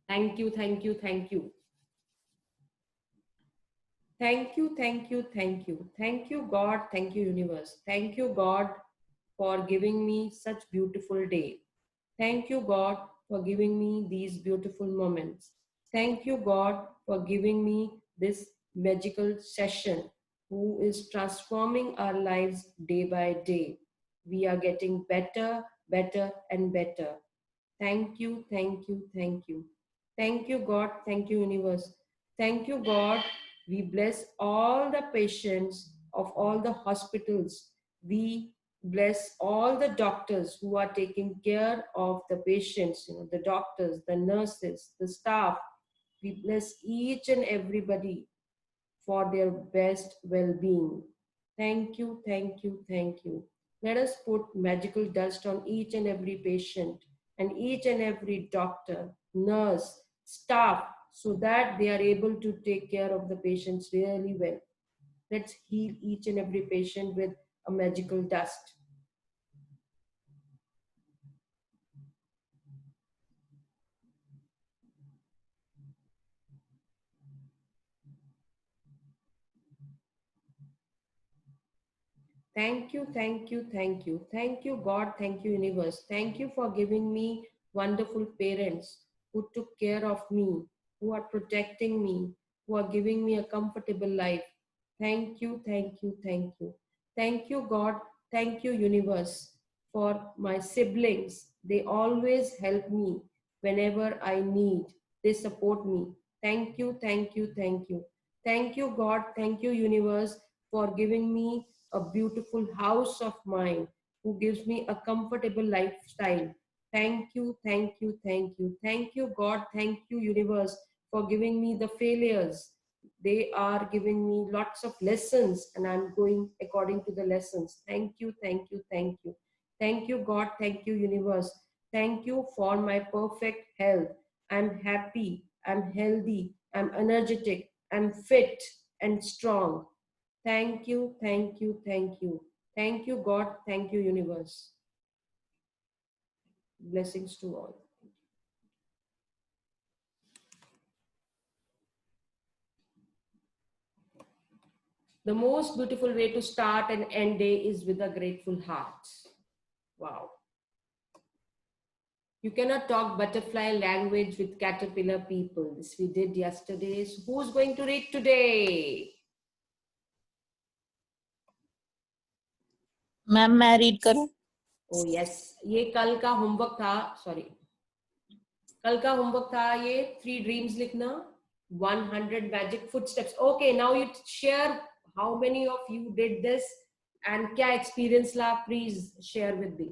Thank you, thank you, thank you. Thank you, thank you, thank you. Thank you, God. Thank you, universe. Thank you, God, for giving me such beautiful day. Thank you, God, for giving me these beautiful moments. Thank you, God, for giving me this magical session who is transforming our lives day by day. We are getting better, better, and better. Thank you, thank you, thank you. Thank you, God. Thank you, universe. Thank you, God. We bless all the patients of all the hospitals. We bless all the doctors who are taking care of the patients, the doctors, the nurses, the staff. We bless each and everybody for their best well-being. Thank you, thank you, thank you. Let us put magical dust on each and every patient and each and every doctor, nurse, staff, so that they are able to take care of the patients really well. Let's heal each and every patient with a magical dust. Thank you, thank you, thank you. Thank you, God. Thank you, universe. Thank you for giving me wonderful parents who took care of me, who are protecting me, who are giving me a comfortable life. Thank you, thank you, thank you. Thank you, God. Thank you, universe, for my siblings. They always help me whenever I need. They support me. Thank you, thank you, thank you. Thank you, God. Thank you, universe, for giving me a beautiful house of mine, who gives me a comfortable lifestyle. Thank you, thank you, thank you. Thank you, God. Thank you, universe, for giving me the failures. They are giving me lots of lessons, and I'm going according to the lessons. Thank you, thank you, thank you. Thank you, God. Thank you, universe. Thank you for my perfect health. I'm happy, I'm healthy, I'm energetic, I'm fit and strong. Thank you, thank you, thank you. Thank you, God. Thank you, universe. Blessings to all. The most beautiful way to start and end day is with a grateful heart. Wow. You cannot talk butterfly language with caterpillar people. This we did yesterday. So who's going to read today? Ma'am मैं read करूं? Oh yes, ये कल का homework था. Sorry. कल का homework था ये 3 ड्रीम्स लिखना, 100 magic footsteps. Okay, now you share how many of you did this and क्या एक्सपीरियंस ला, please share with me.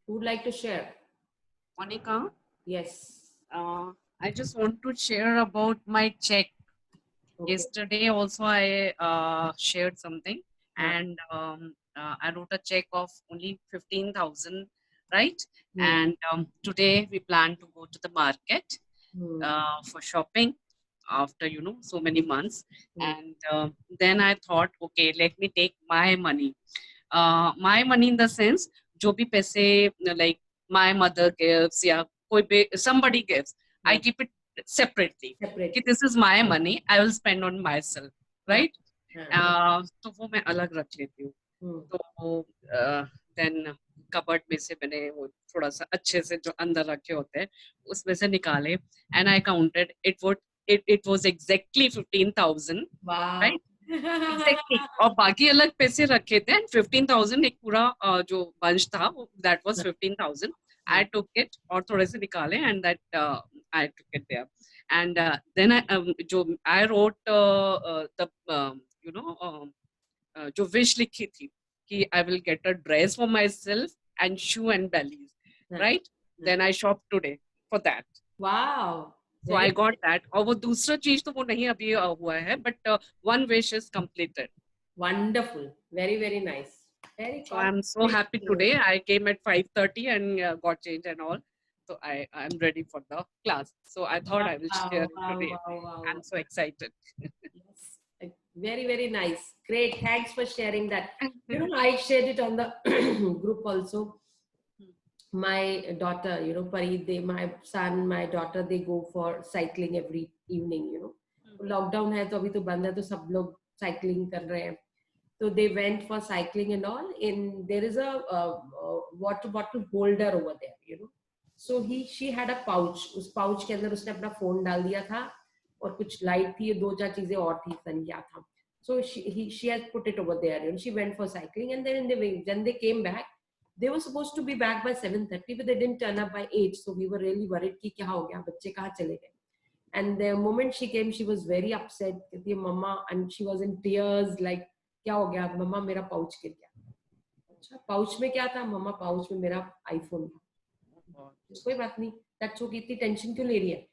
Who would like to share? Monica, Yes. I just want to share about my check. Okay. Yesterday also I shared something, and I wrote a check of only 15,000, right? And today we plan to go to the market for shopping after so many months. And then I thought, okay, let me take my money in the sense जो भी पैसे like my mother gives या कोई भी somebody gives, I keep it separately. This is my money, I will spend on myself, right? तो वो मैं अलग रख लेती हूँ. तो then कबर्ड में से मैंने वो थोड़ा सा अच्छे से जो अंदर रखे होते हैं उसमें से निकाले, and I counted it was exactly 15,000. Wow. Right? Exactly. और बाकी अलग पैसे रखे थे. 15,000 एक पूरा जो बंच था that was 15,000. I took it और थोड़े से निकाले and that I took it there. And then I wrote the जो wish लिखी थी कि I will get a dress for myself and shoe and bellies, right? Then I shopped today for that. Wow. So I got that. और वो दूसरा चीज तो वो नहीं अभी हुआ है, but one wish is completed. Wonderful. Very, very nice. Very. So I'm so happy today. I came at 5:30 and got changed and all. So I'm ready for the class. So I thought I will share it today. Wow. I'm so excited. Yes. Very, very nice. Great. Thanks for sharing that. You know, I shared it on the group also. My daughter, you know, Pari, my son, my daughter, they go for cycling every evening, you know. Lockdown है तो अभी तो बंद है तो सब लोग cycling कर रहे हैं. So they went for cycling and all. In there is a water bottle holder over there, you know. So she had a pouch. उस pouch के अंदर उसने अपना phone डाल दिया था और कुछ light थी, दो चार चीजें और थी, पता नहीं क्या था. So she has put it over there, and she went for cycling. And then when they came back, they were supposed to be back by 7:30, but they didn't turn up by 8. So we were really worried कि क्या हो गया, बच्चे कहाँ चले गए. And the moment she came, she was very upset. कहती है मम्मा, and she was in tears, like क्या हो गया मम्मा, मेरा पाउच गिर गया. अच्छा पाउच में क्या था मम्मा? पाउच में मेरा आईफोन था. कोई बात नहीं, दैट्स ओके. इतनी टेंशन क्यों ले रही है?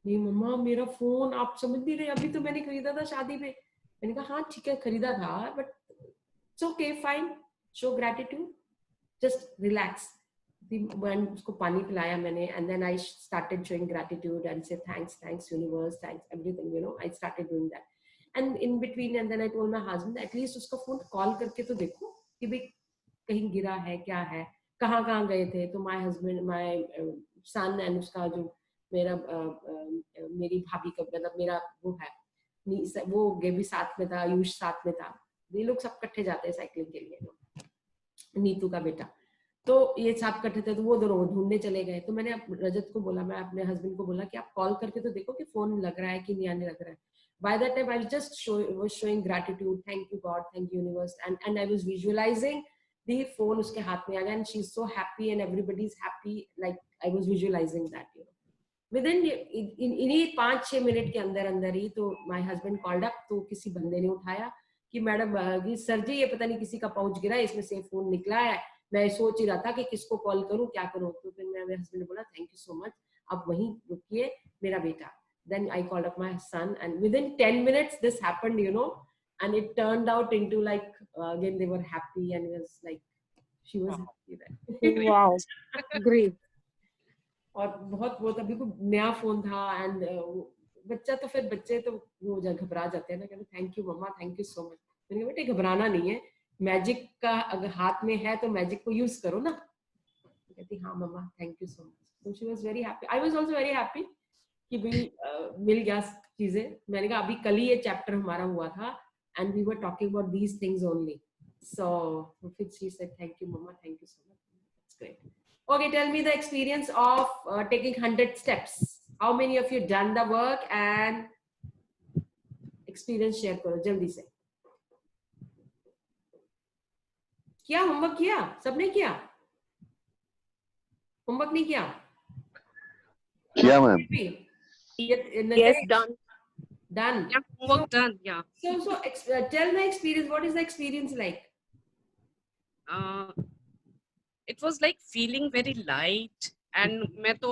नहीं मम्मा मेरा फोन, आप समझ नहीं रहे, अभी तो मैंने खरीदा था शादी में. मैंने कहा हाँ ठीक है खरीदा था, but it's okay fine, show gratitude, just relax. When उसको पानी पिलाया मैंने, and then I started showing gratitude and say thanks universe, thanks everything, you know. I started doing that, and in between, and then I told my husband at least उसका phone call करके तो देखो कि भाई कहीं गिरा है, क्या है, कहाँ कहाँ गए थे. तो my husband, my son and उसका जो मेरा मेरी भाभी का मतलब मेरा वो है, वो भी साथ में था, आयुष साथ में था. ये लोग सब इकट्ठे जाते हैं साइकिलिंग के लिए. नीतू का बेटा, तो ये सब इकट्ठे थे, तो वो दोनों ढूंढने चले गए. तो मैंने रजत को बोला, मैं अपने हस्बैंड को बोला कि आप कॉल करके तो देखो कि फोन लग रहा है कि नहीं आने लग रहा है. By that time, I was just showing gratitude, thank you God, thank you universe, and I was visualizing the phone उसके हाथ में आ गया, and she's so happy and everybody's happy, like I was visualizing that, you know. Within इन्हीं 5-6 minute के अंदर अंदर ही तो my husband called up, तो किसी बंदे ने उठाया कि मैडम सर जी ये पता नहीं किसी का पाउच गिरा है, इसमें से फोन निकला है, मैं सोच ही रहा था कि किसको कॉल करूं, क्या करूं. तो फिर मैं मेरे हस्बैंड ने बोला थैंक यू सो मच, आप वहीं रुकिए, मेरा बेटा. Then I called up my son, and within 10 minutes this happened, you know, and it turned out into like again they were happy, and it was like she was happy that. Wow, great. और बहुत वो तभी को नया phone था, and बच्चा तो फिर बच्चे तो वो घबरा जाते हैं ना, कहते thank you mamma, thank you so much. मैंने कहा बेटे घबराना नहीं है, मैजिक का अगर हाथ में है तो मैजिक को यूज करो ना. कहती हाँ मम्मा थैंक यू सो मच. तो she was very happy, I was also very happy कि भाई मिल गया चीजें. मैंने कहा अभी कल ही ये चैप्टर हमारा हुआ था, and we were talking about these things only. So फिर she said thank you mamma, thank you so much. That's great. Okay, tell me the experience of taking 100 steps. How many of you done the work and experience share करो जल्दी से. किया homework? किया सबने? किया homework? नहीं किया? किया ma'am. Yes, done. Done. Yeah, homework done. Yeah. So tell my experience. What is the experience like? It was like feeling very light. And मैं तो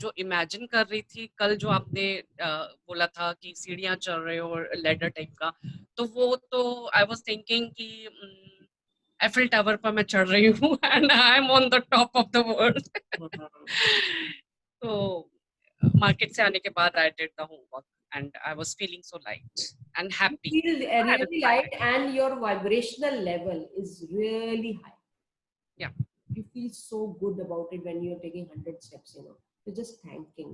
जो इमेजिन कर रही थी कल जो आपने बोला था कि सीढ़ियां चढ़ रहे हो और लेडर टाइप का, तो वो तो आई वाज थिंकिंग कि एफिल टावर पर मैं चढ़ रही हूँ and I am on the top of the world. तो मार्केट से आने के बाद I did the homework and I was feeling so light and happy. You feel really light, and your vibrational level is really high. Yeah. You feel so good about it when you're taking 100 steps, you know. You're just thanking.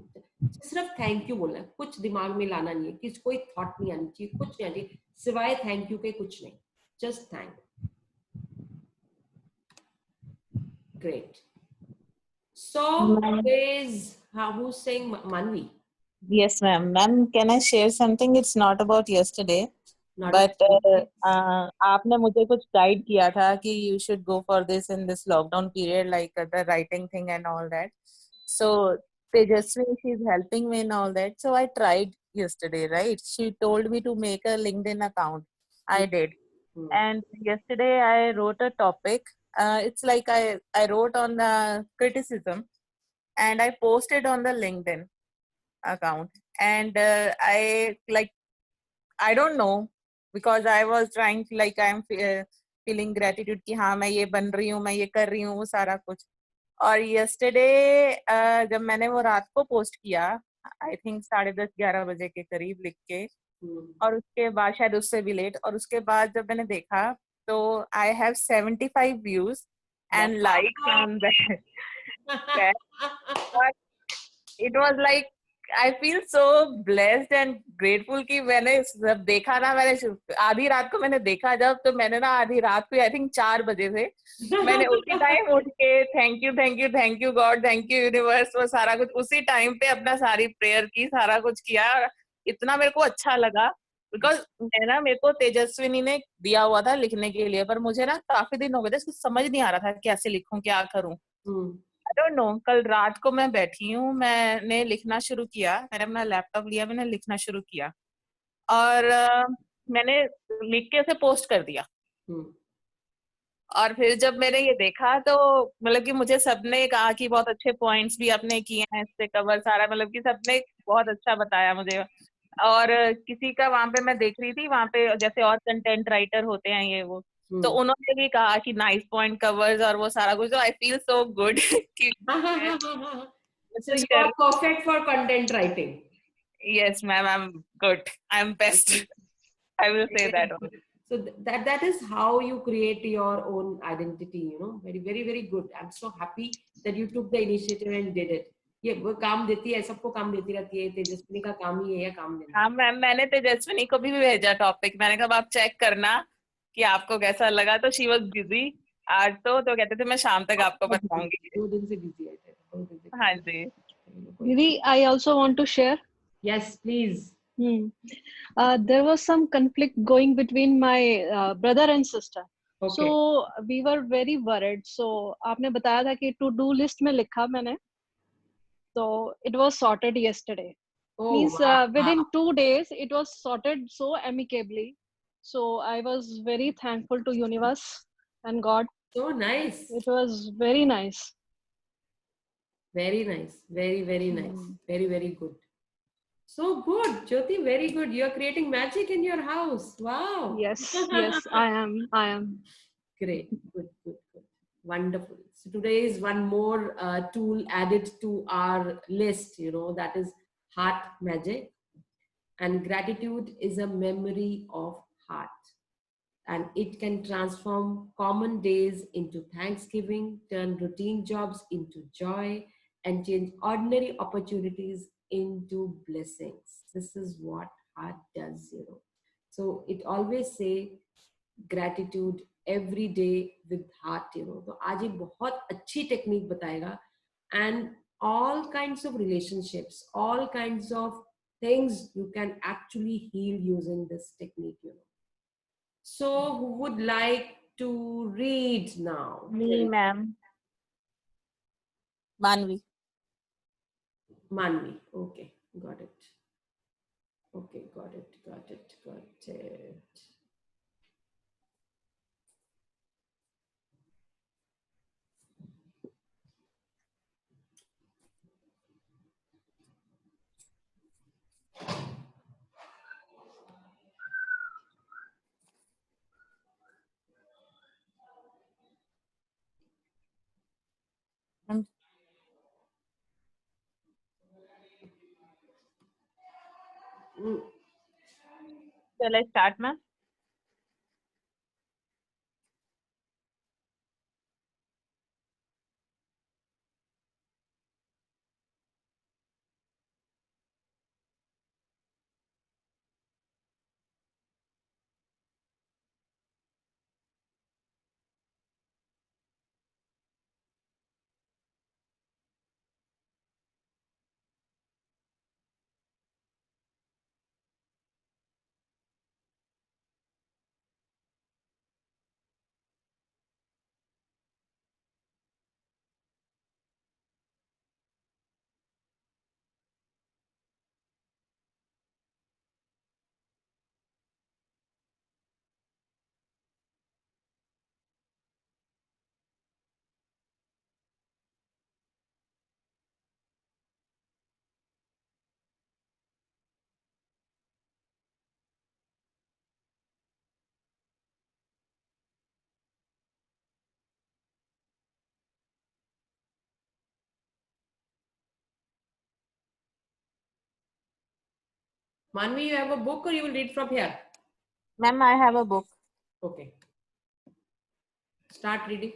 सिर्फ thank you बोलना, कुछ दिमाग में लाना नहीं है, किसी कोई thought नहीं आनी चाहिए, कुछ नहीं आनी चाहिए, सिवाय thank you के कुछ नहीं. Just thank. Great. So, who's saying Manvi? Yes, ma'am. Ma'am, can I share something? It's not about yesterday, Not but आपने मुझे कुछ guide किया था कि you should go for this in this lockdown period, like the writing thing and all that. So Tejaswi, she's helping me in all that. So I tried yesterday, right? She told me to make a LinkedIn account. I did. And yesterday I wrote a topic. It's like I wrote on the criticism and I posted on the LinkedIn account. And I don't know, because I was trying to, like, I'm feeling gratitude कि हाँ मैं ये बन रही हूँ, मैं ये कर रही हूँ, वो सारा कुछ. और yesterday जब मैंने वो रात को पोस्ट किया, I think 10:30-11 बजे के करीब लिख के, और उसके बाद शायद उससे भी लेट, और उसके बाद जब मैंने देखा तो I have 75 views and likes on that. It was like I feel so blessed and grateful कि मैंने जब देखा ना, मैंने आधी रात को मैंने देखा जब, तो मैंने ना आधी रात को आई थिंक 4 बजे से मैंने उसी टाइम उठ के thank you thank you thank you God, thank you universe, वो सारा कुछ उसी टाइम पे अपना सारी प्रेयर की, सारा कुछ किया. और इतना मेरे को अच्छा लगा बिकॉज मैं ना, मेरे को तेजस्विनी ने दिया हुआ था लिखने के लिए, पर मुझे ना काफी दिन हो गए थे, इसको समझ नहीं आ रहा था कैसे लिखूं, क्या करूं. आई डोंट नो, कल रात को मैं बैठी हूँ, मैंने लिखना शुरू किया, मैंने अपना लैपटॉप लिया, मैंने लिखना शुरू किया, और मैंने लिख के उसे पोस्ट कर दिया. और फिर जब मैंने ये देखा तो मतलब कि मुझे सबने कहा कि बहुत अच्छे पॉइंट्स भी आपने किए हैं इससे कवर, सारा मतलब कि सबने बहुत अच्छा बताया मुझे. और किसी का वहां पे मैं देख रही थी, वहां पे जैसे और कंटेंट राइटर होते हैं ये वो, तो उन्होंने भी कहा कि नाइस पॉइंट कवर्स और वो सारा कुछ, तो आई फील सो गुड कि So you are perfect for content writing. Yes, ma'am, I'm good. I'm best. I will say that only. So that is how you create your own identity, you know. Very very very good. I'm so happy that you took the initiative and did it. ये वो काम देती है, सबको काम देती रहती है, तेजस्विनी का काम ही है या काम देना. हाँ मैम, मैंने तेजस्विनी को भी भेजा टॉपिक, मैंने कहा आप चेक करना कि आपको कैसा लगा, तो शी वाज बिजी आज, तो कहते थे मैं शाम तक आपको बताऊंगी. 2 दिन से बिजी है, 2 दिन से. हाँ जी. Didi, I also want to share. Yes, please. There was some conflict going between my brother and sister. Okay. So we were very worried. So आपने बताया था कि to do list में लिखा मैंने. So it was sorted yesterday. Oh, Means wow. within 2 days it was sorted so amicably. So I was very thankful to universe and God. So nice. It was very nice. Very nice. Very, very nice. Very, very good. So good. Jyoti, very good. You're creating magic in your house. Wow. Yes, yes, I am. Great. Good, good, good. Wonderful. So today is one more tool added to our list, you know, that is heart magic. And gratitude is a memory of heart. And it can transform common days into Thanksgiving, turn routine jobs into joy, and change ordinary opportunities into blessings. This is what heart does, you know. So it always say gratitude every day with heart, you know. तो आज एक बहुत अच्छी technique बताएगा, and all kinds of relationships, all kinds of things you can actually heal using this technique, you know. So who would like to read now? Me, ma'am. Manvi. Manvi. Okay, got it. Okay, got it, got it, got it. Shall I start, ma'am? Manvi, you have a book or you will read from here? Ma'am, I have a book. Okay. Start reading.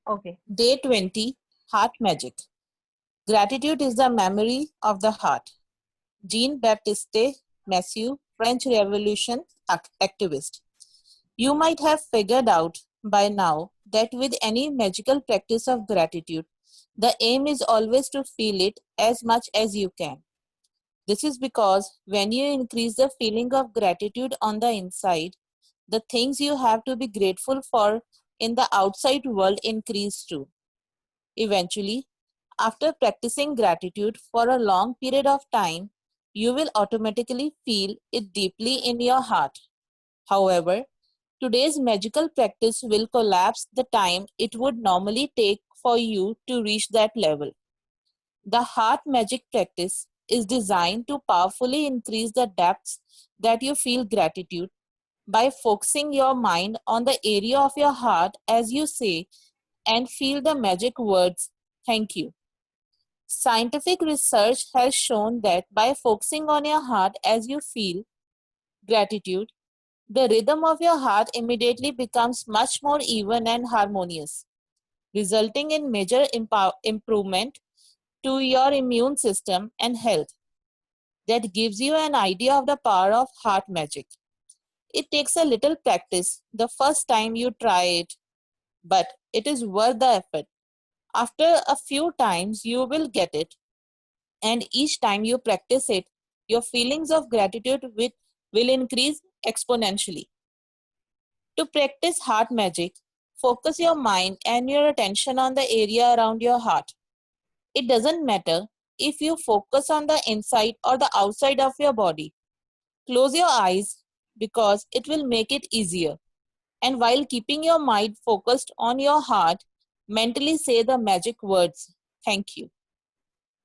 Okay. Day 20, Heart Magic. Gratitude is the memory of the heart. Jean-Baptiste Massieu, French Revolution activist. You might have figured out by now that with any magical practice of gratitude, the aim is always to feel it as much as you can. This is because when you increase the feeling of gratitude on the inside, the things you have to be grateful for in the outside world increase too. Eventually, after practicing gratitude for a long period of time, you will automatically feel it deeply in your heart. However, today's magical practice will collapse the time it would normally take for you to reach that level. The heart magic practice is designed to powerfully increase the depths that you feel gratitude by focusing your mind on the area of your heart as you say and feel the magic words, thank you. Scientific research has shown that by focusing on your heart as you feel gratitude, the rhythm of your heart immediately becomes much more even and harmonious, resulting in major improvement to your immune system and health. That gives you an idea of the power of heart magic. It takes a little practice the first time you try it, but it is worth the effort. After a few times, you will get it, and each time you practice it, your feelings of gratitude will increase exponentially. To practice heart magic, focus your mind and your attention on the area around your heart. It doesn't matter if you focus on the inside or the outside of your body. Close your eyes because it will make it easier. And while keeping your mind focused on your heart, mentally say the magic words, thank you.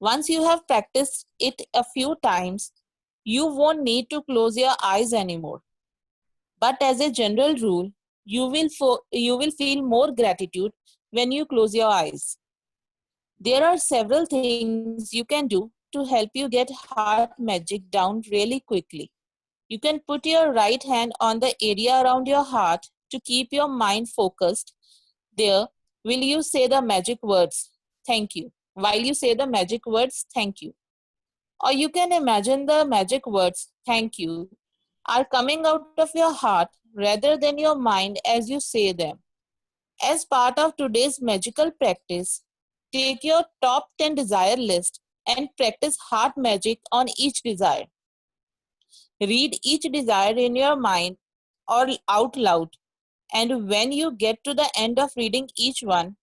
Once you have practiced it a few times, you won't need to close your eyes anymore. But as a general rule, you will feel more gratitude when you close your eyes. There are several things you can do to help you get heart magic down really quickly. You can put your right hand on the area around your heart to keep your mind focused. There, will you say the magic words, thank you, while you say the magic words, thank you. Or you can imagine the magic words, thank you, are coming out of your heart rather than your mind as you say them. As part of today's magical practice, take your top 10 desire list and practice heart magic on each desire. Read each desire in your mind or out loud, and when you get to the end of reading each one,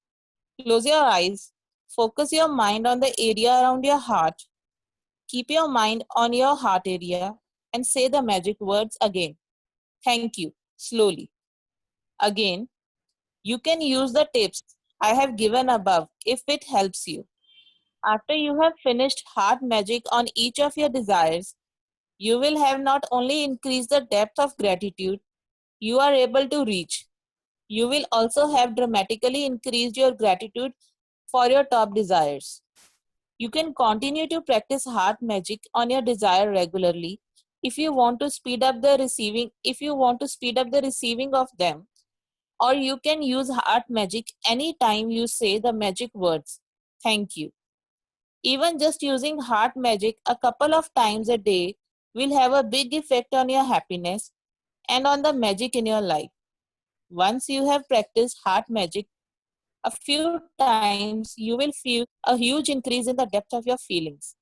close your eyes, focus your mind on the area around your heart, keep your mind on your heart area, and say the magic words again. Thank you, slowly. Again, you can use the tips I have given above if it helps you. After you have finished heart magic on each of your desires, you will have not only increased the depth of gratitude you are able to reach, you will also have dramatically increased your gratitude for your top desires. You can continue to practice heart magic on your desire regularly if you want to speed up the receiving of them, or you can use heart magic anytime you say the magic words, thank you. Even just using heart magic a couple of times a day will have a big effect on your happiness and on the magic in your life. Once you have practiced heart magic a few times, you will feel a huge increase in the depth of your feelings.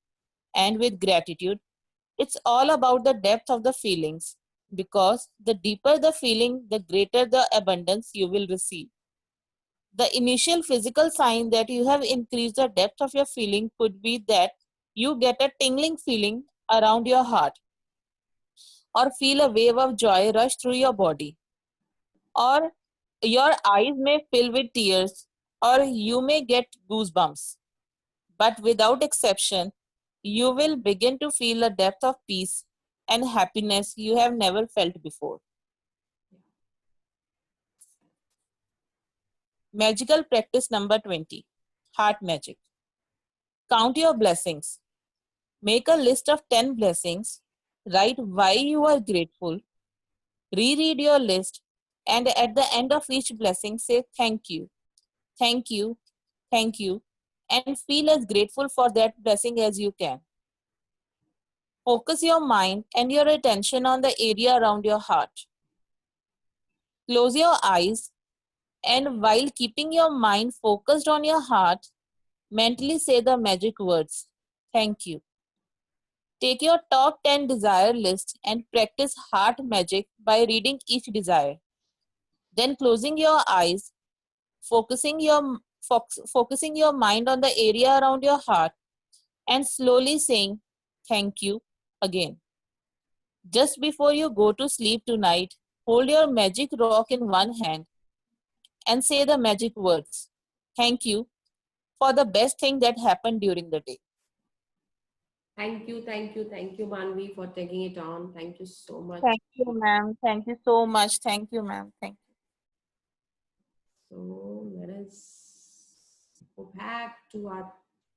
And with gratitude, it's all about the depth of the feelings, because the deeper the feeling, the greater the abundance you will receive. The initial physical sign that you have increased the depth of your feeling could be that you get a tingling feeling around your heart, or feel a wave of joy rush through your body, or your eyes may fill with tears, or you may get goosebumps. But without exception, you will begin to feel a depth of peace and happiness you have never felt before. Magical practice number 20, heart magic. Count your blessings. Make a list of 10 blessings Write why you are grateful. Reread your list, and at the end of each blessing, say thank you, thank you, thank you, and feel as grateful for that blessing as you can. Focus your mind and your attention on the area around your heart. Close your eyes, and while keeping your mind focused on your heart, mentally say the magic words, thank you. Take your top 10 desire list and practice heart magic by reading each desire. Then closing your eyes, focusing your mind on the area around your heart, and slowly saying thank you again. Just before you go to sleep tonight, hold your magic rock in one hand and say the magic words, thank you, for the best thing that happened during the day. Thank you, Manvi, for taking it on. Thank you so much. Thank you, ma'am. Thank you so much. Thank you, ma'am. Thank you. So let us go back to our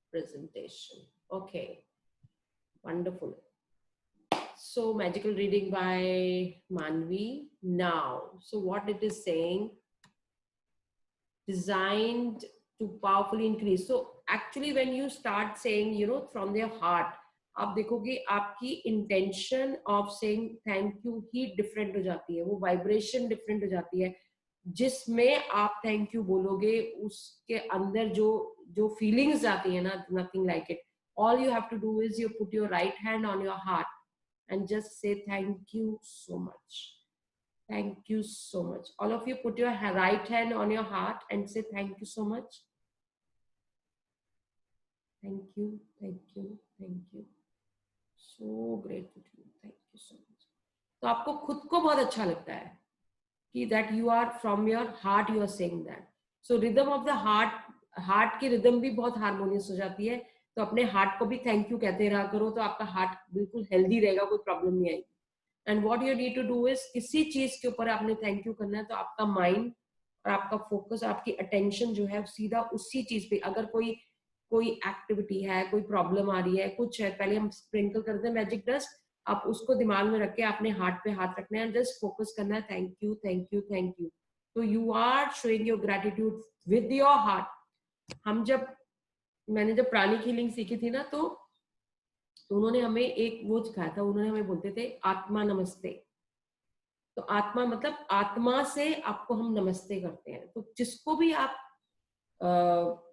presentation. Okay, wonderful. So magical reading by Manvi. Now, so what it is saying, designed to powerfully increase. So actually when you start saying, you know, from their heart, आप देखोगे आपकी intention of saying thank you he different हो जाती है, वो vibration different हो जाती है. जिसमें आप थैंक यू बोलोगे उसके अंदर जो जो फीलिंग्स आती है ना, nothing like it. All you have to do is you put your right hand on your heart and just say thank you so much. Thank you so much. All of you put your right hand on your heart and say thank you so much. Thank you, thank you, thank you. So grateful to you. Thank you so much. तो आपको खुद को बहुत अच्छा लगता है कि that you are from your heart you are saying that. So rhythm of the heart की rhythm भी बहुत हार्मोनियस हो जाती है. तो अपने हार्ट को भी थैंक यू कहते रहा करो, तो आपका हार्ट बिल्कुल हेल्दी रहेगा, कोई प्रॉब्लम नहीं आएगी. And what you need to do is, किसी चीज के ऊपर आपने थैंक यू करना है तो आपका माइंड और आपका फोकस, आपकी अटेंशन जो है सीधा उसी चीज पे. अगर कोई कोई एक्टिविटी है, कोई प्रॉब्लम आ रही है, कुछ है, पहले हम स्प्रिंकल करते हैं मैजिक डस्ट, आप उसको दिमाग में रख के अपने हार्ट पे हाथ रखना है, जस्ट फोकस करना है thank you thank you thank you. तो you are showing your gratitude with your heart. मैंने जब प्राणिक हीलिंग सीखी थी ना, तो उन्होंने हमें एक वो सिखाया था, उन्होंने हमें बोलते थे आत्मा नमस्ते. तो आत्मा मतलब आत्मा से आपको हम नमस्ते करते हैं. तो जिसको भी आप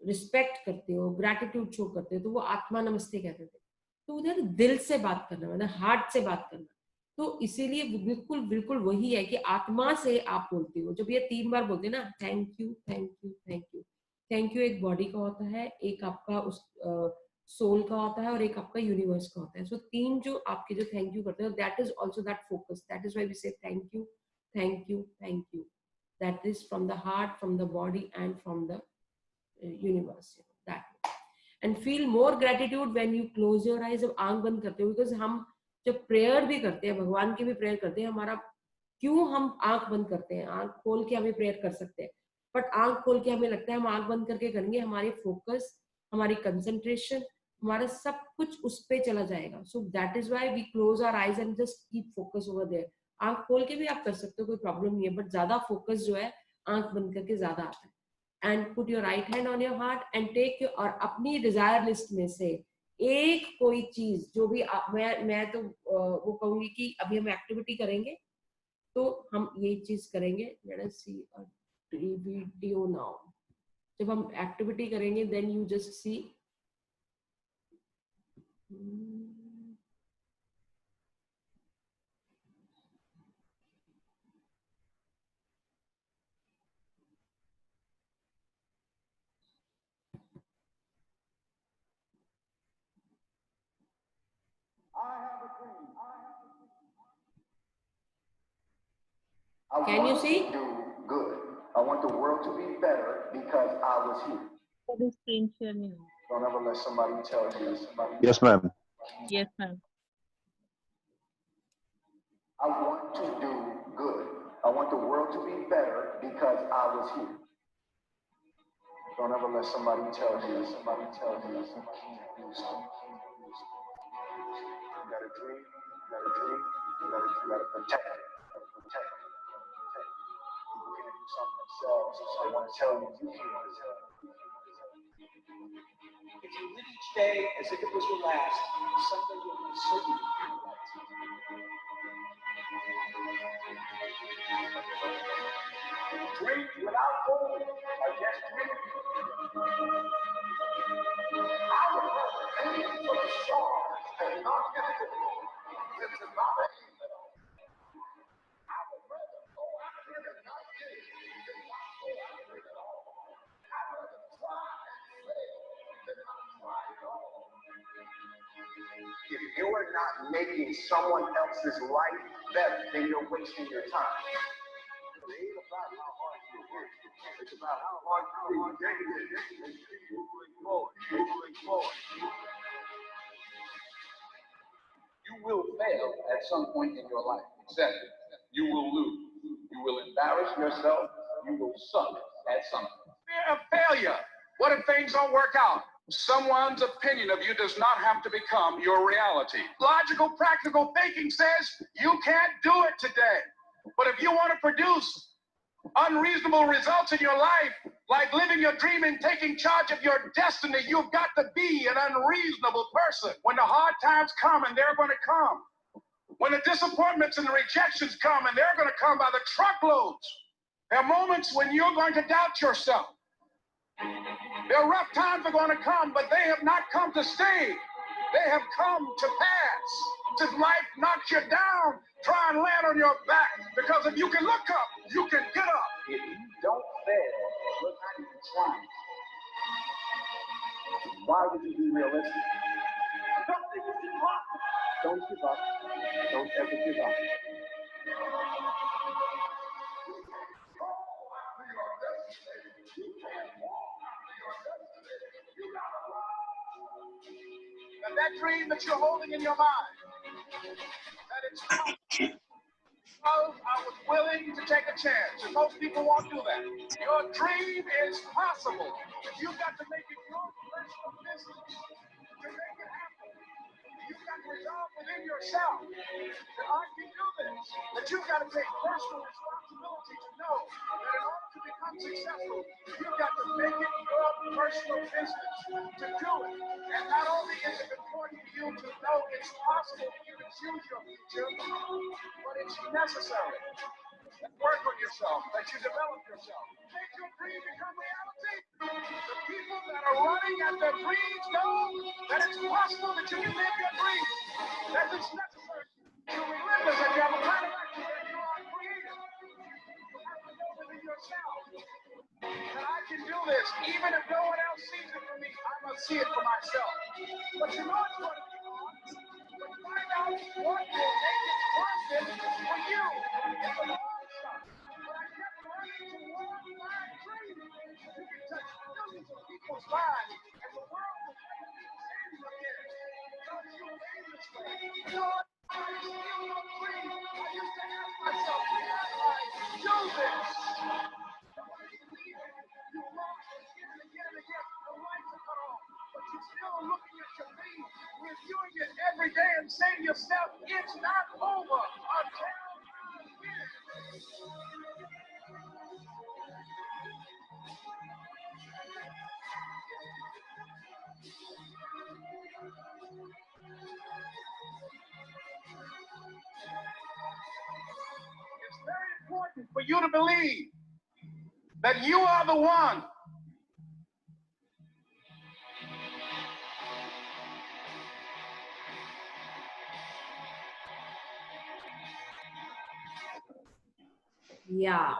रिस्पेक्ट करते हो, ग्रेटिट्यूड शो करते हो, तो वो आत्मा नमस्ते कहते थे. तो उधर दिल से बात करना, मतलब हार्ट से बात करना. तो इसीलिए बिल्कुल बिल्कुल वही है कि आत्मा से आप बोलते हो. जब ये 3 बार बोलते हैं ना, thank you thank you thank you. Thank you एक बॉडी का होता है, एक आपका उस सोल का होता है, और एक आपका यूनिवर्स का होता है. सो 3 जो आपके जो थैंक यू करते हो, that is also that focus. That is why we say thank you thank you thank you. That is from the heart, from the body and from the universe. That and feel more gratitude when you close your eyes. जब आंख बंद करते हो, because हम जब prayer भी करते हैं, भगवान की भी प्रेयर करते हैं, हमारा क्यों हम आंख बंद करते हैं? आंख खोल के हमें प्रेयर कर सकते हैं, बट आंख खोल के हमें लगता है हम आंख बंद करके करेंगे, हमारी फोकस, हमारी कंसंट्रेशन, हमारा सब कुछ उस पे चला जाएगा. So that is why we close our eyes and just keep focus over there. आंख खोल के भी आप कर सकते हो, कोई प्रॉब्लम नहीं है, बट ज्यादा फोकस जो है आंख बंद करके ज्यादा आता है. And put your right hand on your heart and take your, और अपनी डिजायर लिस्ट में से एक कोई चीज जो भी मैं तो वो कहूंगी कि अभी हम एक्टिविटी करेंगे, तो हम ये चीज करेंगे. Let us see a video now. जब हम एक्टिविटी करेंगे, then you just see. Can you see? Do good. I want the world to be better because I was here. For the screen share me. Don't ever let somebody tell you. Yes, ma'am. Yes, ma'am. I want to do good. I want the world to be better because I was here. Don't ever let somebody tell you. You got a dream. got a dream, you gotta protect it. Protect it. People can't do something themselves if someone tells you you can't. If you live each day as if it was your last, someday you'll be certain of your right. Dreams without hope are just dreams. I would rather aim for the stars and not hit the moon than to not aim at all. I would rather go out here and not get it than not go out here at all. I'd rather try and fail than not try at all. If you are not making someone else's life better, then you're wasting your time. It ain't about how hard you work. It's about how hard you work day to day and keep moving forward, moving forward. You will fail at some point in your life. Accept it. You will lose. You will embarrass yourself. You will suck at something. Fear of failure. What if things don't work out? Someone's opinion of you does not have to become your reality. Logical, practical thinking says you can't do it today. But if you want to produce unreasonable results in your life, like living your dream and taking charge of your destiny, you've got to be an unreasonable person. When the hard times come, and they're going to come. When the disappointments and the rejections come, and they're going to come by the truckloads. There are moments when you're going to doubt yourself. There are rough times are going to come, but they have not come to stay. They have come to pass. If life knocks you down, try and land on your back. Because if you can look up, you can get up. If you don't fail, you're not even trying. Why would you be realistic? Don't think you give up. Don't give up. Don't ever give up. And that dream that you're holding in your mind, that it's possible. I was willing to take a chance, and most people won't do that. Your dream is possible. You've got to make it your personal business to make it happen. You've got to resolve within yourself that I can do this. That you've got to take personal responsibility to know that in order to become successful, you've got to make it your personal business to do it. And not only is it important for you to know it's possible for you to choose your future, but it's necessary. Work on yourself, that you develop yourself. Make your dream become reality. The people that are running at their dreams know that it's possible that you can live your dreams. That it's necessary to relentless and you have a plan of action that you are creative. You have to know within yourself that I can do this. Even if no one else sees it for me, I must see it for myself. But you know it's going to be hard. But find out what will make it worth it for you in the long run. But I kept running toward my dream. You can touch millions of people's lives, and the world will never be the same again. Because you made this way. You know what? I still don't dream. I used to ask myself, can I do this? You lost again and again and again. The lights are cut off. But you're still looking at your dream, reviewing it every day and saying to yourself, it's not over until I win. It's very important for you to believe that you are the one. Yeah.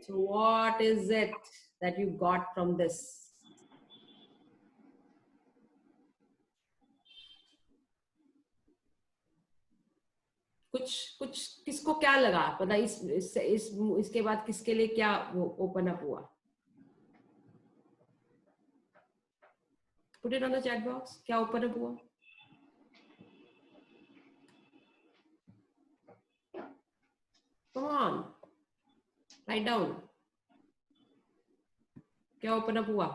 So what is it that you got from this? कुछ कुछ किसको क्या लगा पता इसके बाद किसके लिए क्या वो ओपन अप हुआ? Put it on the chat box. क्या ओपन अप हुआ? Come on. Write down. क्या ओपन अप हुआ?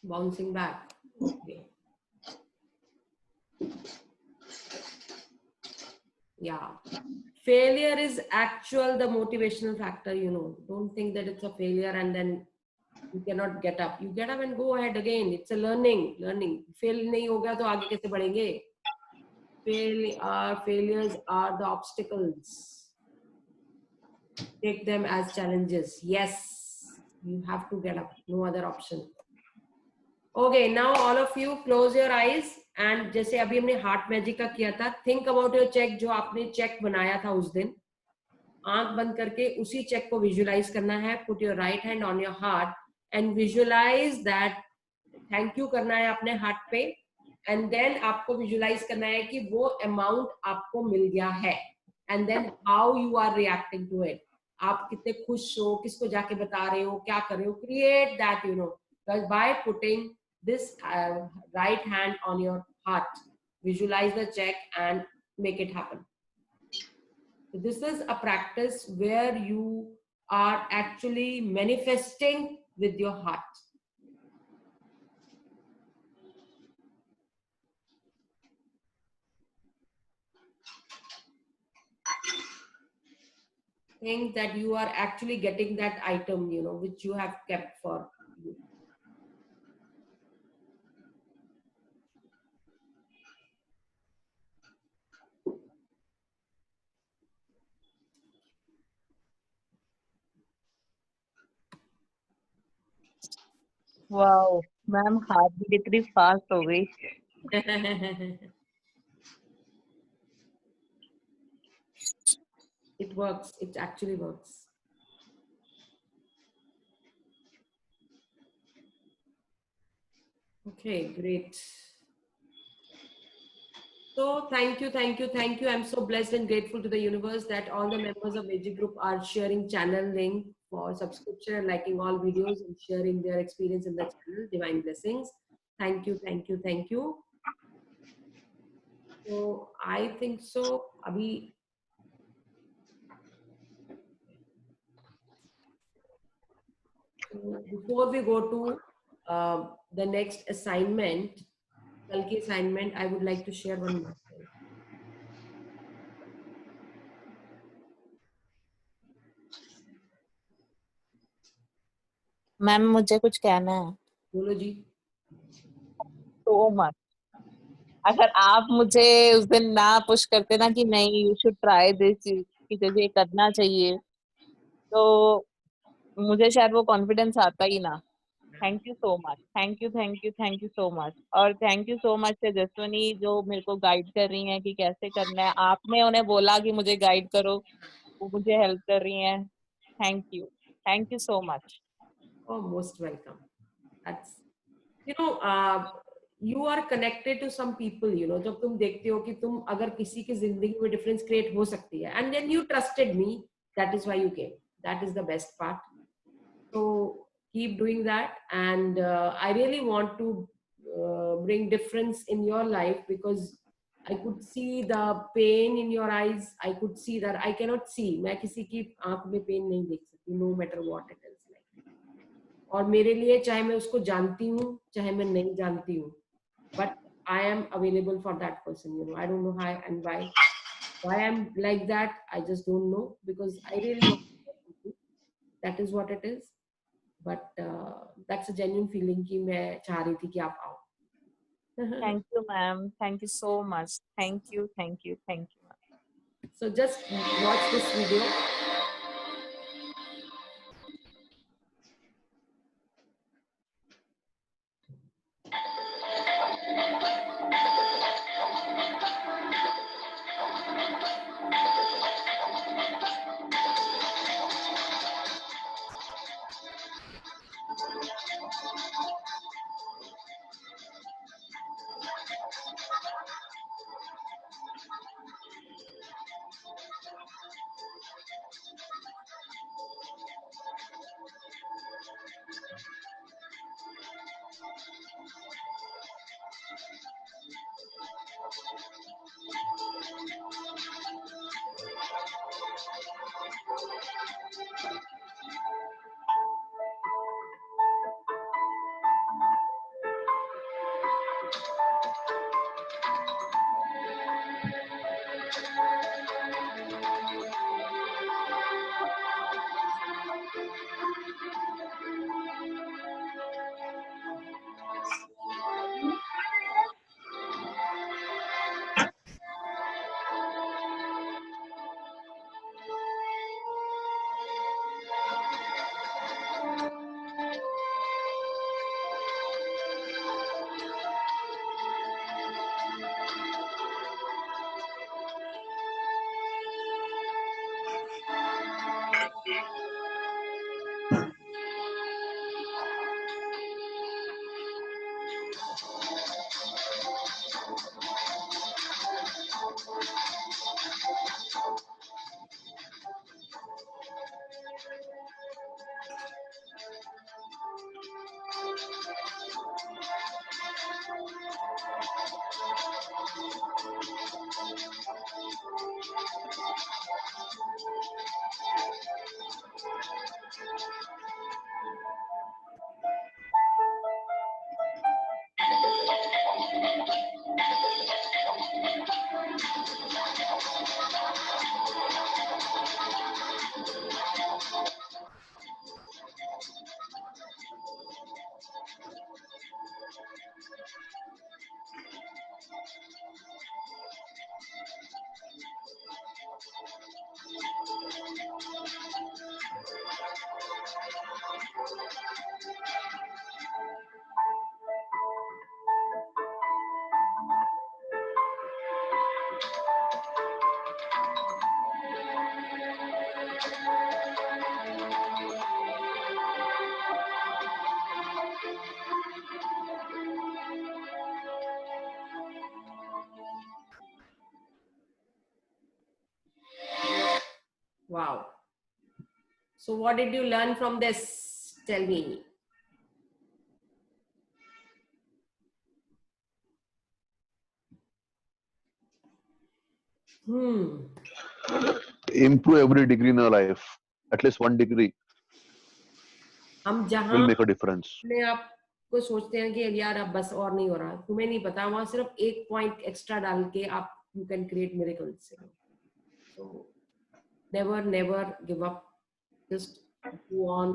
Bouncing back. Okay. Yeah. Failure is actual the motivational factor, you know. Don't think that it's a failure and then you cannot get up. You get up and go ahead again. It's a learning. Fail नहीं होगा तो आगे कैसे बढ़ेंगे? Failures are the obstacles. Take them as challenges. Yes, you have to get up. No other option. Okay, now all of you close your eyes and जैसे अभी हमने heart magic का किया था, think about your check जो आपने check बनाया था उस दिन. आंख बंद करके उसी चेक को विजुलाइज करना है. Put your right hand on your heart and visualize that. Thank you करना है अपने हार्ट पे एंड देन आपको विजुलाइज करना है कि वो अमाउंट आपको मिल गया है and then how you are reacting to it. आप कितने खुश हो, किसको जाके बता रहे हो, क्या कर रहे हो. Create that, you know, by putting this right hand on your heart. Visualize the check and make it happen. So this is a practice where you are actually manifesting with your heart. Think that you are actually getting that item, you know, which you have kept for you. Wow ma'am, heart beat इतनी fast हो गई. It works. It actually works. Okay, great. So thank you, thank you, thank you. I'm so blessed and grateful to the universe that all the members of AG Group are sharing channel link for subscription and liking all videos and sharing their experience in the channel. Divine blessings. Thank you, thank you, thank you. So I think so. Abhi before we go to the next assignment, कल की assignment, I would like to share one more thing. Ma'am मुझे कुछ कहना है. बोलो जी. So much. अगर आप मुझे उस दिन ना पुश करते ना कि नहीं यू शुड ट्राई दिस, कि तुझे करना चाहिए, तो मुझे शायद वो कॉन्फिडेंस आता ही ना. Thank you so much, thank you thank you thank you so much. और thank you so much Tejaswini जो मेरे को गाइड कर रही हैं कि कैसे करना है. आपने उन्हें बोला कि मुझे गाइड करो, वो मुझे हेल्प कर रही हैं. Thank you so much. Oh, most welcome. That's, you know, you are connected to some people, you know, जब तुम देखते हो कि तुम अगर किसी की जिंदगी में डिफरेंस क्रिएट हो सकती है, and then you trusted me, that is why you came. That is the best part. So keep doing that, and I really want to bring difference in your life because I could see the pain in your eyes. I could see that I cannot see. मैं किसी की आंख में pen नहीं देख सकती, no matter what it is like. और मेरे लिए चाहे मैं उसको जानती हूँ चाहे मैं नहीं जानती हूँ, but I am available for that person, you know. I don't know how and why I'm like that. I just don't know, because I really want to help people. That is what it is. But that's a genuine feeling कि मैं चाह रही थी कि आप आओ. Thank you ma'am, thank you so much. Thank you thank you thank you. So just watch this video. Wow. So what did you learn from this? Tell me. Improve every degree in your life. At least one degree हम जहाँ will make a difference. अपने आप को सोचते हैं कि यार अब बस और नहीं हो रहा, तुम्हें नहीं पता वहां सिर्फ एक पॉइंट एक्स्ट्रा डाल के आप you can create miracles. So never give up. Just go on,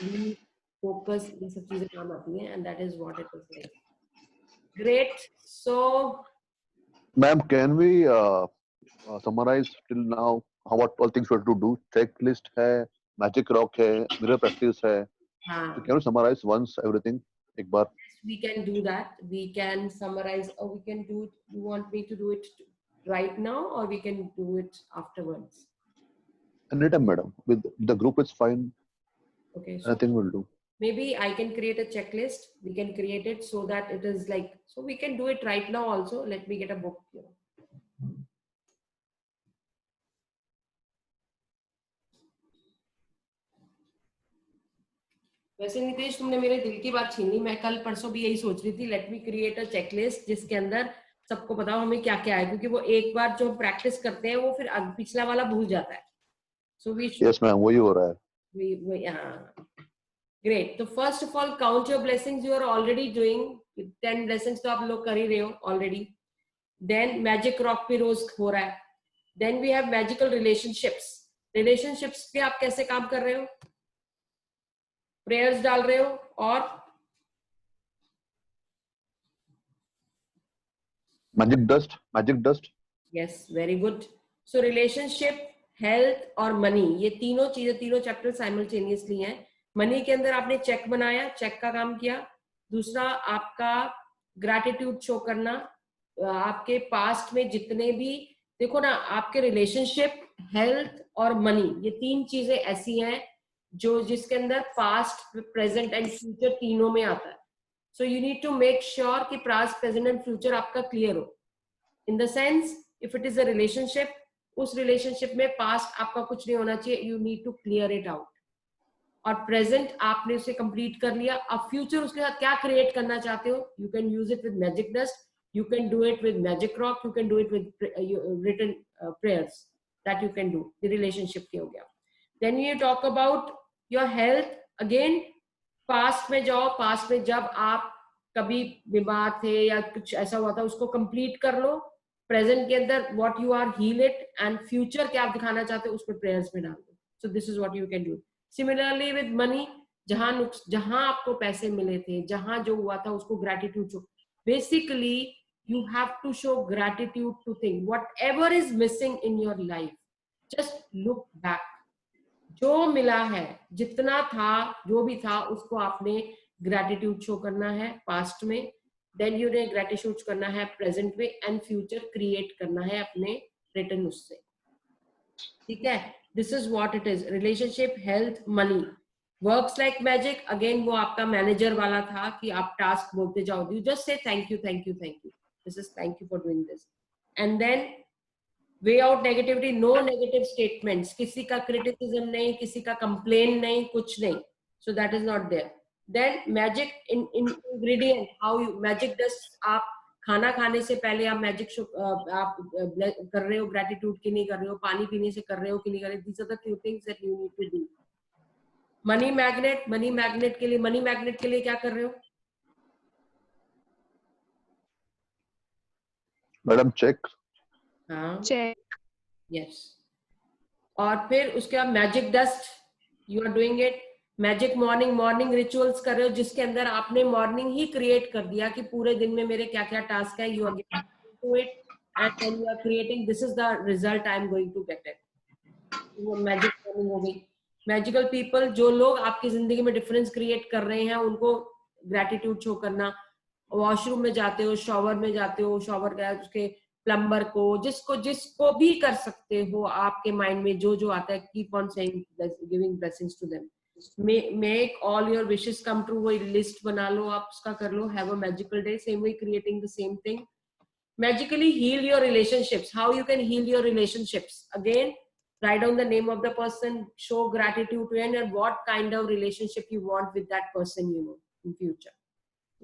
be focus. ये सब चीजें काम आती हैं, and that is what it is like. Great. So Ma'am, can we summarize till now how what all things we have to do? Checklist है, magic rock है, mirror practice है. So can you summarize once everything? एक बार. we can do that. We can summarize, or we can do. You want me to do it right now, or we can do it afterwards? Anytime, madam. With the group, it's fine. Okay. So Nothing will do. maybe I can create a checklist. We can create it so that it is like, so we can do it right now also. Let me get a book here. वैसे नितेश, तुमने मेरे दिल की बात छीन ली. मैं कल परसों भी यही सोच रही थी, let me create a checklist जिसके अंदर सबको पता हो हमें क्या क्या है, क्योंकि वो एक बार जो प्रैक्टिस करते हैं वो फिर पिछला वाला भूल जाता है. So we Yes, ma'am. वही हो रहा है. Great. So first of all, count your blessings. You are already doing 10 blessings, तो आप लोग कर ही रहे हो already. Then magic rock पे रोज हो रहा है. Then we have magical relationships. Relationships पे आप कैसे काम कर रहे हो? Prayers डाल रहे हो और Magic dust. Yes, very good. So relationship, health और money, ये तीनों चीजें, तीनों चैप्टर साइमल्टेनियसली हैं. मनी के अंदर आपने चेक बनाया, चेक का काम किया. दूसरा आपका ग्रैटिट्यूड शो करना. आपके पास्ट में जितने भी, देखो ना, आपके रिलेशनशिप, हेल्थ और मनी, ये तीन चीजें ऐसी हैं जो जिसके अंदर पास्ट, प्रेजेंट एंड फ्यूचर तीनों में आता है. So you need to make sure कि पास्ट, प्रेजेंट एंड फ्यूचर आपका क्लियर हो. In the sense, if it is a relationship, उस रिलेशनशिप में पास्ट आपका कुछ नहीं होना चाहिए. You need to clear it out. और प्रेजेंट आपने उसे कंप्लीट कर लिया. अब फ्यूचर उसके साथ क्या क्रिएट करना चाहते हो, you can use it with magic dust, you can do it with magic rock, you can do it with written prayers. That you can do. The relationship के हो गया. Then you talk about your health. Again past में जाओ. Past में जब आप कभी बीमार थे या कुछ ऐसा हुआ था, उसको कंप्लीट कर लो. प्रेजेंट के अंदर what you are, heal it. And future क्या आप दिखाना चाहते हो, उसमें प्रेयर्स में डाल दो. So this is what you can do. Similarly with money, जहां आपको पैसे मिले थे, जहां जो हुआ था, उसको gratitude show. Basically you have to show gratitude to things. Whatever is missing in your life, just look back. जो मिला है, जितना था, जो भी था, उसको आपने ग्रैटिट्यूड शो करना है पास्ट में. देन यू ने ग्रैटिट्यूड करना है प्रेजेंट में, एंड फ्यूचर क्रिएट करना है अपने रिटर्न उससे. ठीक है. This is what it is. Relationship, health, money, works like magic. Again वो आपका मैनेजर वाला था कि आप टास्क बोलते जाओ. You just say thank you, thank you, thank you. This is thank you for doing this. And then way out negativity. No negative statements. किसी का क्रिटिसिज्म नहीं, किसी का कंप्लेन नहीं, कुछ नहीं. So that is not there. Then magic ingredient, how you magic dust आप खाना खाने से पहले आप मैजिक आप कर रहे हो ग्रेटिट्यूड की नहीं कर रहे हो, पानी पीने से कर रहे हो कि नहीं कर रहे हो. These are the few things that you need to do. Money magnet के लिए क्या कर रहे हो? Madam check. हाँ, चेक. यस. और फिर उसके बाद magic dust, you are doing it. Magic morning rituals कर रहे हो जिसके अंदर आपने मॉर्निंग ही क्रिएट कर दिया कि पूरे दिन में मेरे क्या क्या टास्क है. You are getting to it and then you are creating, this is the result I am going to get it. वो मैजिक मॉर्निंग हो गई. मैजिकल पीपल, जो लोग आपकी जिंदगी में डिफरेंस क्रिएट कर रहे हैं उनको ग्रेटिट्यूड शो करना. वॉशरूम में जाते हो, शॉवर में जाते हो, शॉवर का उसके प्लम्बर को, जिसको भी कर सकते हो आपके माइंड में जो जो आता है, keep on saying giving blessings to them. Make all your wishes come true. वो लिस्ट बना लो, आप उसका कर लो. Have a magical day. Same way creating the same thing. Magically heal your relationships. How you can heal your relationships? Again, write down the name of the person, show gratitude to him, and what kind of relationship you want with that person, you know, in future.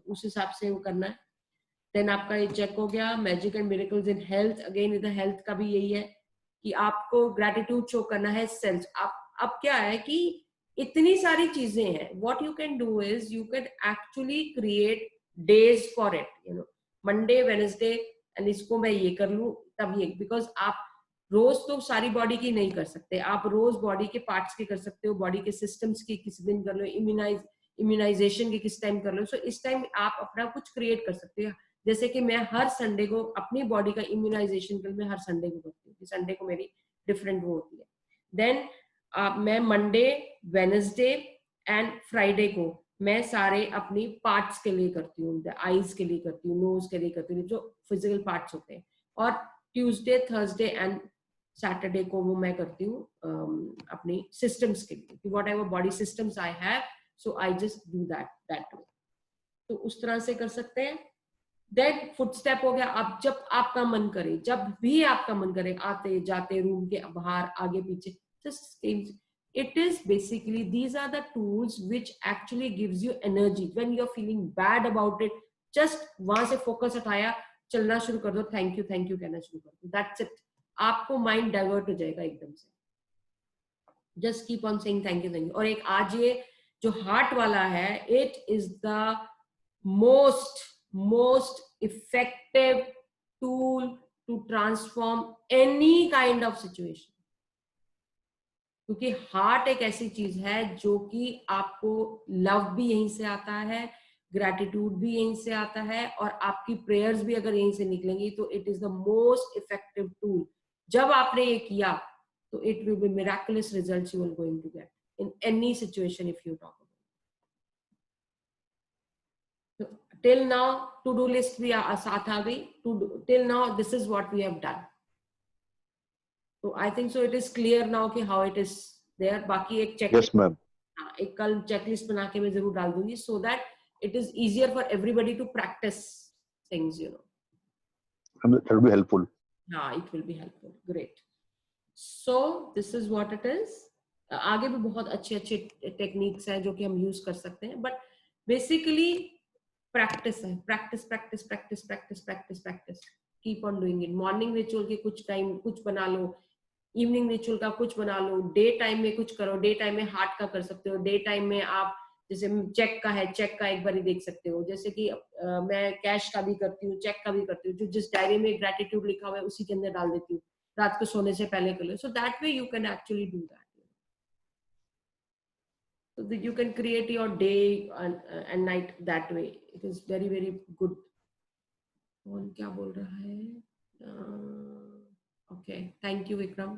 उस हिसाब से वो करना है. Then आपका ये check हो गया. Magic and miracles in health. Again इधर हेल्थ का भी यही है कि आपको ग्रेटिट्यूड शो करना है सेल्फ. अब क्या है कि इतनी सारी चीजें हैं. What you can do is you can actually create days for it, you know, Monday, Wednesday, and इसको मैं ये कर लूं तब ये, बिकॉज आप रोज तो सारी बॉडी की नहीं कर सकते. आप रोज बॉडी के पार्ट्स की कर सकते हो, बॉडी के सिस्टम्स की किसी दिन कर लो, इम्यूनाइजेशन की किस टाइम कर लो. सो इस टाइम आप अपना कुछ क्रिएट कर सकते हो. जैसे कि मैं हर संडे को अपनी बॉडी का इम्यूनाइजेशन के लिए मैं हर संडे को करती हूँ. संडे को मेरी डिफरेंट वो होती है. देन मैं मंडे, वेडनेसडे एंड फ्राइडे को मैं सारे अपनी पार्ट्स के लिए करती हूँ. आईज के लिए करती हूँ, नोज के लिए करती हूँ, जो फिजिकल पार्ट्स होते हैं. और ट्यूसडे, थर्सडे एंड सैटरडे को वो मैं करती हूँ अपनी सिस्टम्स के लिए. What ever body systems I have, so I just do that way. तो उस तरह से कर सकते हैं. देन फुटस्टेप हो गया. अब जब आपका मन करे, जब भी आपका मन करे, आते जाते, रूम के बाहर, आगे पीछे, just it is basically, these are the tools which actually gives you energy when you're feeling bad about it. just वहां से फोकस हटाया, चलना शुरू कर दो, थैंक यू कहना शुरू कर दो. That's it. आपको माइंड डाइवर्ट हो जाएगा एकदम से. Just keep on saying thank you. और एक आज ये जो हार्ट वाला है, it is the most effective tool to transform any kind of situation. क्योंकि हार्ट एक ऐसी चीज है जो कि आपको लव भी यहीं से आता है, ग्रेटिट्यूड भी यहीं से आता है, और आपकी प्रेयर्स भी अगर यहीं से निकलेंगी तो it is the most effective tool. जब आपने ये किया तो it will be miraculous results you are going to get in any situation if you talk. Till now, to-do list भी साथ आ गई. Till now, this is what we have done. So I think so. It is clear now कि how it is there. बाकी एक checklist. Yes, ma'am. एक कल checklist बना के मैं जरूर डाल दूंगी, so that it is easier for everybody to practice things, you know. And that will be helpful. हाँ, it will be helpful. Great. So this is what it is. आगे भी बहुत अच्छे techniques हैं जो कि हम use कर सकते हैं, but basically प्रैक्टिस है. Practice. Keep on doing it. Morning ritual के कुछ टाइम कुछ बना लो, इवनिंग रिचुअल का कुछ बना लो, डे टाइम में कुछ करो. डे टाइम में हार्ट का कर सकते हो. डे टाइम में आप जैसे चेक का है, चेक का एक बार ही देख सकते हो. जैसे कि मैं कैश का भी करती हूँ, चेक का भी करती हूँ. जो जिस डायरी में ग्रेटिट्यूड लिखा हुआ है उसी के अंदर डाल देती हूँ. रात को सोने से पहले कर लो. So that way you can actually do that. So that you can create your day and night that way. It is very, very good. कौन क्या बोल रहा है? Okay, thank you, Vikram.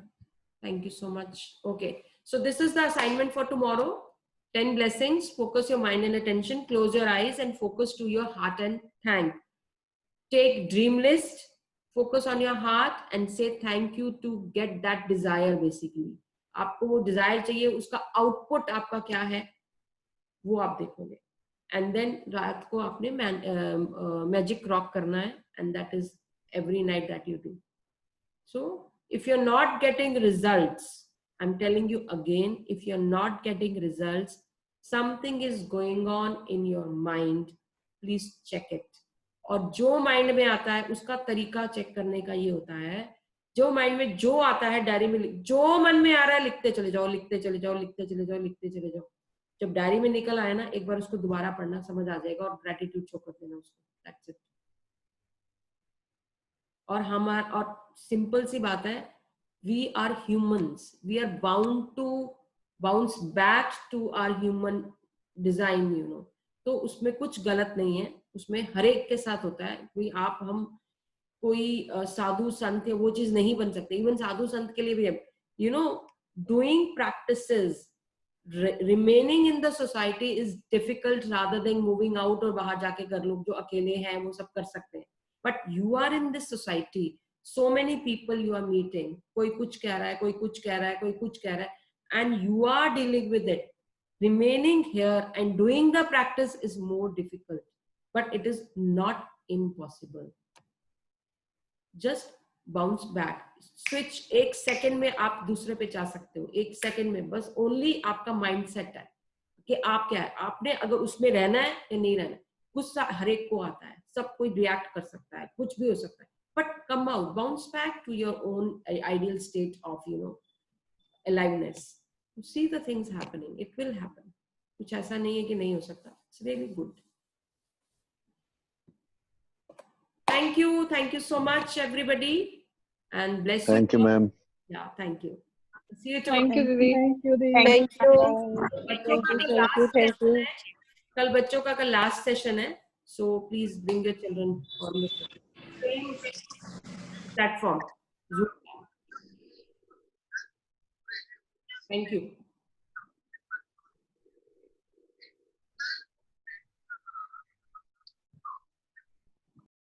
Thank you so much. Okay, so this is the assignment for tomorrow. 10 blessings. Focus your mind and attention. Close your eyes and focus to your heart and thank. Take dream list. Focus on your heart and say thank you to get that desire basically. आपको वो Dzire चाहिए, उसका output आपका क्या है वो आप देखोगे. एंड देन रात को आपने मैजिक रॉक करना है, and that is every night that you do. So if you are not getting results, I am telling you again, if you are not getting results, something is going on in your mind. Please check it. और जो mind में आता है उसका तरीका check करने का ये होता है, जो माइंड में जो आता है डायरी में जो मन में आ रहा है लिखते चले जाओ, लिखते चले जाओ, लिखते चले जाओ, लिखते चले जाओ। जब डायरी में निकल आया ना, एक बार उसको दोबारा पढ़ना, समझ आ जाएगा और ग्रेटिट्यूड शो कर देना उसको, दैट्स इट। और सिंपल सी बात है, we are humans, we are bound to bounce back to our human design, you know. तो उसमें कुछ गलत नहीं है, उसमें हर एक के साथ होता है। कोई आप हम कोई साधु संत है वो चीज नहीं बन सकते। इवन साधु संत के लिए भी है, you know, doing practices, remaining in the society is difficult rather than moving out और बाहर जाके कर लो। जो अकेले हैं वो सब कर सकते हैं, but you are in this society, so many people you are meeting, कोई कुछ कह रहा है, कोई कुछ कह रहा है, कोई कुछ कह रहा है, and you are dealing with it. Remaining here and doing the practice is more difficult, but it is not impossible. Just bounce back, switch, एक सेकंड में आप दूसरे पे जा सकते हो, एक सेकंड में, बस ओनली आपका माइंड सेट है कि आप क्या है, आपने अगर उसमें रहना है या नहीं रहना है। गुस्सा हर एक को आता है, सब कोई रिएक्ट कर सकता है, कुछ भी हो सकता है, but come out, bounce back to your own ideal state of, you know, aliveness. You see the things happening, it will happen. कुछ ऐसा नहीं है कि नहीं हो सकता. It's really good. Thank you so much everybody, and bless you. Thank you, ma'am. Yeah, thank you. See you Thank you, tomorrow. Didi. Thank you, Didi. Thank you. बच्चों का कल Thank you, last thank session you. है, कल बच्चों का कल last session है, so please bring your children on the same platform. Zoom. Thank you.